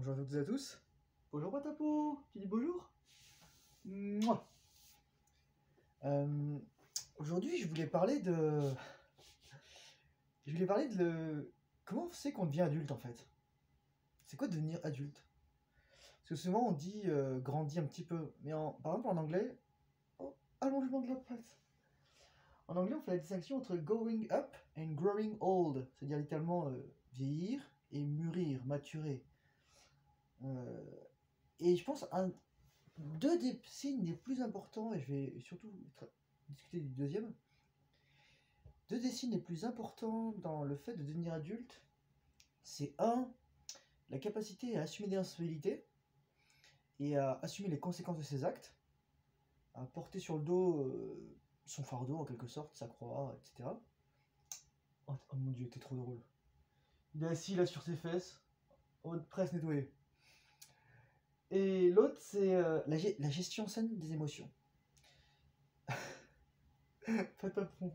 Bonjour à toutes et à tous. Bonjour Patapo, tu dis bonjour. Mouah. Aujourd'hui, je voulais parler de... Comment c'est qu'on devient adulte en fait? C'est quoi devenir adulte? Parce que souvent on dit grandit un petit peu, mais par exemple en anglais... Oh, allongement de la patte. En anglais, on fait la distinction entre going up and growing old, c'est-à-dire littéralement vieillir et mûrir, maturer. Euh, et je pense deux des signes les plus importants, et je vais surtout discuter du deuxième, deux des signes les plus importants dans le fait de devenir adulte, c'est la capacité à assumer des responsabilités et à assumer les conséquences de ses actes, à porter sur le dos son fardeau en quelque sorte, sa croix, etc. Oh mon dieu, t'es trop drôle. Il est assis là sur ses fesses, presque nettoyé. Et l'autre, c'est la gestion saine des émotions. Patapon.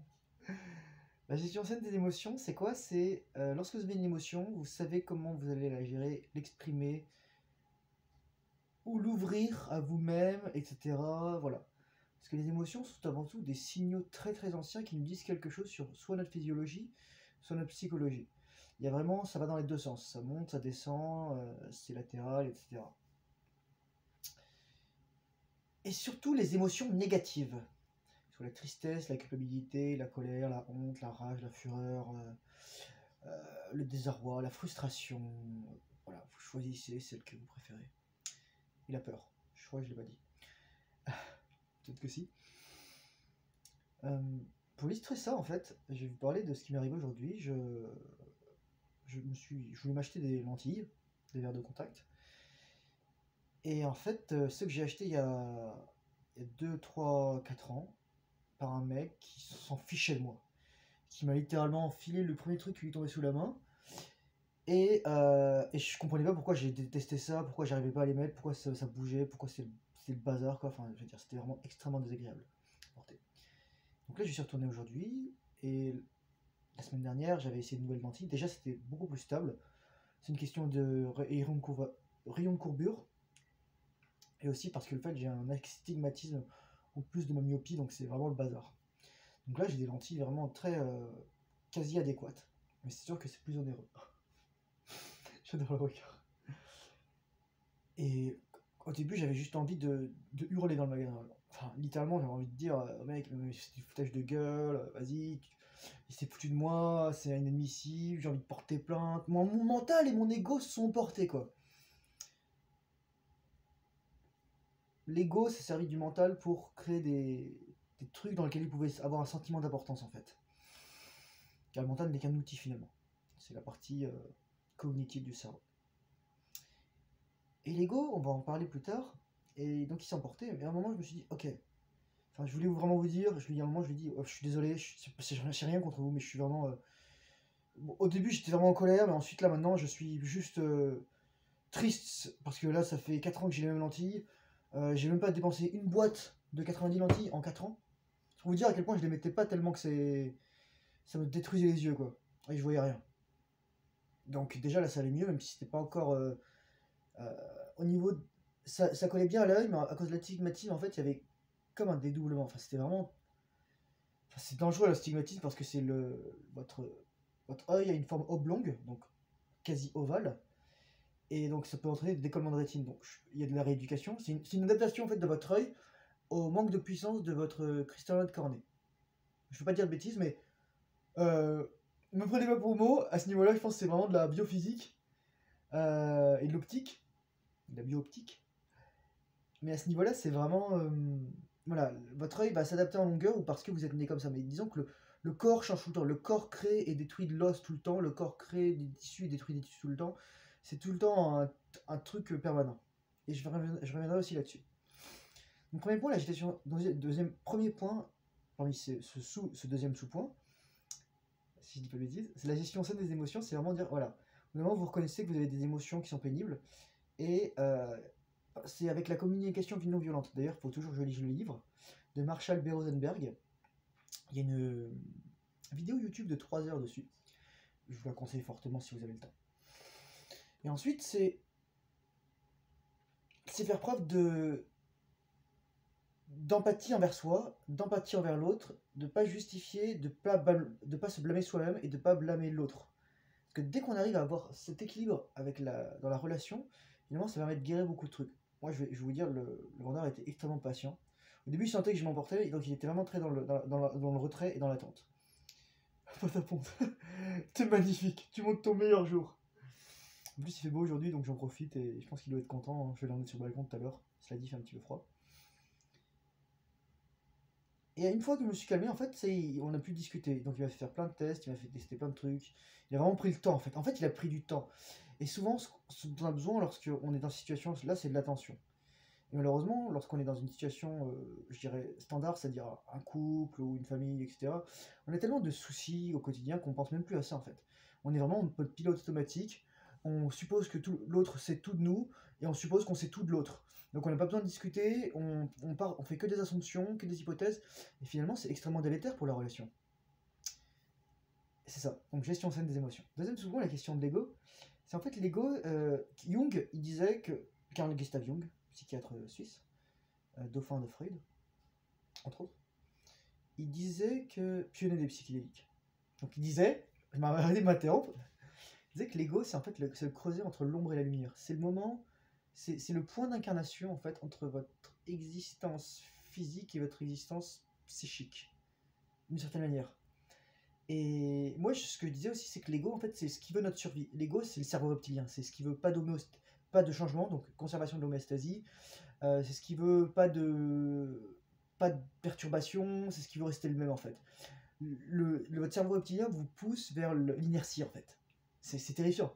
La gestion saine des émotions, c'est quoi? C'est lorsque vous avez une émotion, vous savez comment vous allez la gérer, l'exprimer, ou l'ouvrir à vous-même, etc. Voilà. Parce que les émotions sont avant tout des signaux très très anciens qui nous disent quelque chose sur soit notre physiologie, soit notre psychologie. Il y a vraiment, ça va dans les deux sens. Ça monte, ça descend, c'est latéral, etc. Et surtout les émotions négatives. Sur la tristesse, la culpabilité, la colère, la honte, la rage, la fureur, le désarroi, la frustration. Voilà, vous choisissez celle que vous préférez. Et la peur. Je crois que je l'ai pas dit. Peut-être que si. Pour illustrer ça, en fait, je vais vous parler de ce qui m'est arrivé aujourd'hui. Je voulais m'acheter des lentilles, des verres de contact. Et en fait, ceux que j'ai achetés il y a 2, 3, 4 ans, par un mec qui s'en fichait de moi. Qui m'a littéralement enfilé le premier truc qui lui tombait sous la main. Et je comprenais pas pourquoi j'ai détesté ça, pourquoi j'arrivais pas à les mettre, pourquoi ça bougeait, pourquoi c'est le bazar, quoi. Enfin, je veux dire, c'était vraiment extrêmement désagréable à porter. Donc là, je suis retourné aujourd'hui, et la semaine dernière, j'avais essayé de nouvelles lentilles. Déjà, c'était beaucoup plus stable. C'est une question de rayon de courbure, et aussi parce que le fait j'ai un astigmatisme en plus de ma myopie, donc c'est vraiment le bazar. Donc là, j'ai des lentilles vraiment très quasi adéquates, mais c'est sûr que c'est plus onéreux. J'adore le regard. Et au début, j'avais juste envie de hurler dans le magasin. Enfin, littéralement, j'avais envie de dire, mec, c'est du foutage de gueule, vas-y, il s'est foutu de moi, c'est inadmissible, j'ai envie de porter plainte. Mon mental et mon ego se sont portés, quoi. L'ego s'est servi du mental pour créer des trucs dans lesquels il pouvait avoir un sentiment d'importance, en fait. Car le mental n'est qu'un outil, finalement. C'est la partie cognitive du cerveau. Et l'ego, on va en parler plus tard, et donc il s'est emporté, mais à un moment, je me suis dit, ok. Enfin, je voulais vraiment vous dire, à un moment, je lui ai dit, oh, je suis désolé, je sais rien contre vous, mais je suis vraiment... Bon, au début, j'étais vraiment en colère, mais ensuite, là, maintenant, je suis juste triste, parce que là, ça fait 4 ans que j'ai les mêmes lentilles. J'ai même pas dépensé une boîte de 90 lentilles en 4 ans. Pour vous dire à quel point je les mettais pas tellement que ça me détruisait les yeux, quoi. Et je voyais rien. Donc déjà, là, ça allait mieux, même si c'était pas encore... au niveau... Ça collait bien à l'œil, mais à cause de l'astigmatisme, en fait, il y avait comme un dédoublement. Enfin, c'était vraiment... Enfin, c'est dangereux l'astigmatisme parce que c'est votre œil a une forme oblongue, donc quasi ovale, et donc ça peut entraîner des décollements de rétine. Donc il y a de la rééducation. C'est une adaptation en fait de votre œil au manque de puissance de votre cristallin de cornée. Je ne veux pas dire de bêtises, mais ne me prenez pas pour mot. À ce niveau-là, je pense que c'est vraiment de la biophysique et de l'optique, de la bio-optique. Mais à ce niveau-là, c'est vraiment voilà, votre œil va s'adapter en longueur ou parce que vous êtes né comme ça. Mais disons que le corps change tout le temps. Le corps crée et détruit de l'os tout le temps. Le corps crée des tissus et détruit des tissus tout le temps. C'est tout le temps un truc permanent. Et je reviendrai aussi là-dessus. Donc premier point, l'agitation. Premier point, parmi ce deuxième sous-point, si je dis pas de bêtises, c'est la gestion saine des émotions. C'est vraiment dire, voilà, au moment où vous reconnaissez que vous avez des émotions qui sont pénibles, et c'est avec la communication non violente. D'ailleurs, il faut toujours que je lise le livre de Marshall B. Rosenberg. Il y a une vidéo YouTube de 3 heures dessus. Je vous la conseille fortement si vous avez le temps. Et ensuite, c'est c'est faire preuve d'empathie envers soi, d'empathie envers l'autre, de pas justifier, de pas se blâmer soi-même et de pas blâmer l'autre. Parce que dès qu'on arrive à avoir cet équilibre dans la relation, finalement ça permet de guérir beaucoup de trucs. Moi je vais vous dire, le vendeur était extrêmement patient. Au début il sentait que je m'emportais, et donc il était vraiment très dans le retrait et dans l'attente. Pâte à ponte, t'es magnifique, tu montes ton meilleur jour. En plus il fait beau aujourd'hui donc j'en profite et je pense qu'il doit être content, hein. Je vais l'emmener sur le balcon tout à l'heure, cela dit il fait un petit peu froid. Et une fois que je me suis calmé, en fait, on a pu discuter. Donc il m'a fait faire plein de tests, il m'a fait tester plein de trucs. Il a vraiment pris le temps, en fait. En fait, il a pris du temps. Et souvent, ce dont on a besoin lorsqu'on est dans cette situation, là, c'est de l'attention. Et malheureusement, lorsqu'on est dans une situation, je dirais, standard, c'est-à-dire un couple ou une famille, etc., on a tellement de soucis au quotidien qu'on pense même plus à ça, en fait. On est vraiment en mode pilote automatique. On suppose que l'autre sait tout de nous, et on suppose qu'on sait tout de l'autre. Donc on n'a pas besoin de discuter, on fait que des assumptions, que des hypothèses, et finalement c'est extrêmement délétère pour la relation. C'est ça, donc gestion saine des émotions. Deuxième souvent la question de l'ego, c'est en fait l'ego, Jung, il disait que, Carl Gustav Jung, psychiatre suisse, dauphin de Freud, entre autres, il disait que, pionnier des psychédéliques, donc il disait, je m'arrête arrêté de m'interrompre, il disait que l'ego c'est en fait c'est le creuset entre l'ombre et la lumière, c'est le moment, c'est le point d'incarnation en fait entre votre existence physique et votre existence psychique, d'une certaine manière. Et moi, ce que je disais aussi, c'est que l'ego, en fait, c'est ce qui veut notre survie. L'ego, c'est le cerveau reptilien, c'est ce qui veut pas de changement, donc conservation de l'homéostasie, c'est ce qui veut pas de perturbation, c'est ce qui veut rester le même, en fait. Votre cerveau reptilien vous pousse vers l'inertie, en fait. C'est terrifiant.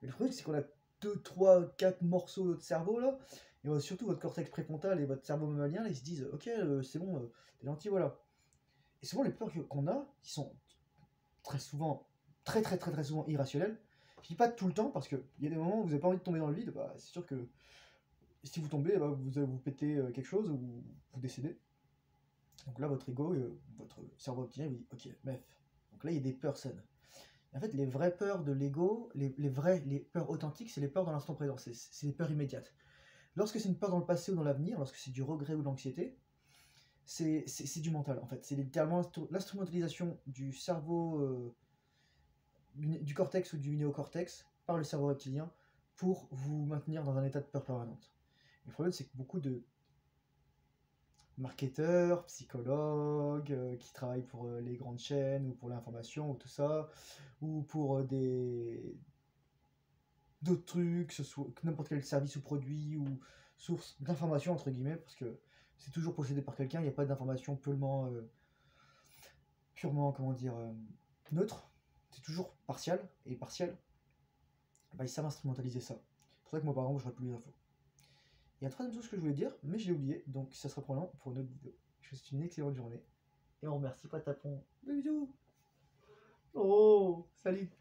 Mais le truc, c'est qu'on a 2, 3, 4 morceaux de notre cerveau, là, et surtout votre cortex préfrontal et votre cerveau mammalien, là, ils se disent, ok, c'est bon, t'es gentil, voilà. Et souvent, les peurs qu'on a, qui sont très souvent, très souvent irrationnelles, je dis pas tout le temps, parce qu'il y a des moments où vous n'avez pas envie de tomber dans le vide, bah, c'est sûr que si vous tombez, bah, vous allez vous péter quelque chose ou vous décédez. Donc là, votre ego, votre cerveau reptilien vous dit, ok, meuf. Donc là, il y a des peurs saines. En fait, les vraies peurs de l'ego, les peurs authentiques, c'est les peurs dans l'instant présent, c'est les peurs immédiates. Lorsque c'est une peur dans le passé ou dans l'avenir, lorsque c'est du regret ou de l'anxiété, c'est du mental en fait. C'est littéralement l'instrumentalisation du cerveau, du cortex ou du néocortex par le cerveau reptilien pour vous maintenir dans un état de peur permanente. Le problème, c'est que beaucoup de marketeurs, psychologues, qui travaillent pour les grandes chaînes ou pour l'information ou tout ça, ou pour d'autres trucs, que ce soit n'importe quel service ou produit ou source d'information entre guillemets, parce que c'est toujours possédé par quelqu'un, il n'y a pas d'information purement comment dire, neutre, c'est toujours partial, et partiel, bah, ils savent instrumentaliser ça. C'est pour ça que moi par exemple je n'aurai plus les infos. Il y a un troisième chose que je voulais dire, mais je l'ai oublié, donc ça sera probablement pour une autre vidéo. Je vous souhaite une excellente journée, et on remercie Patapon. Bisous. Oh, salut.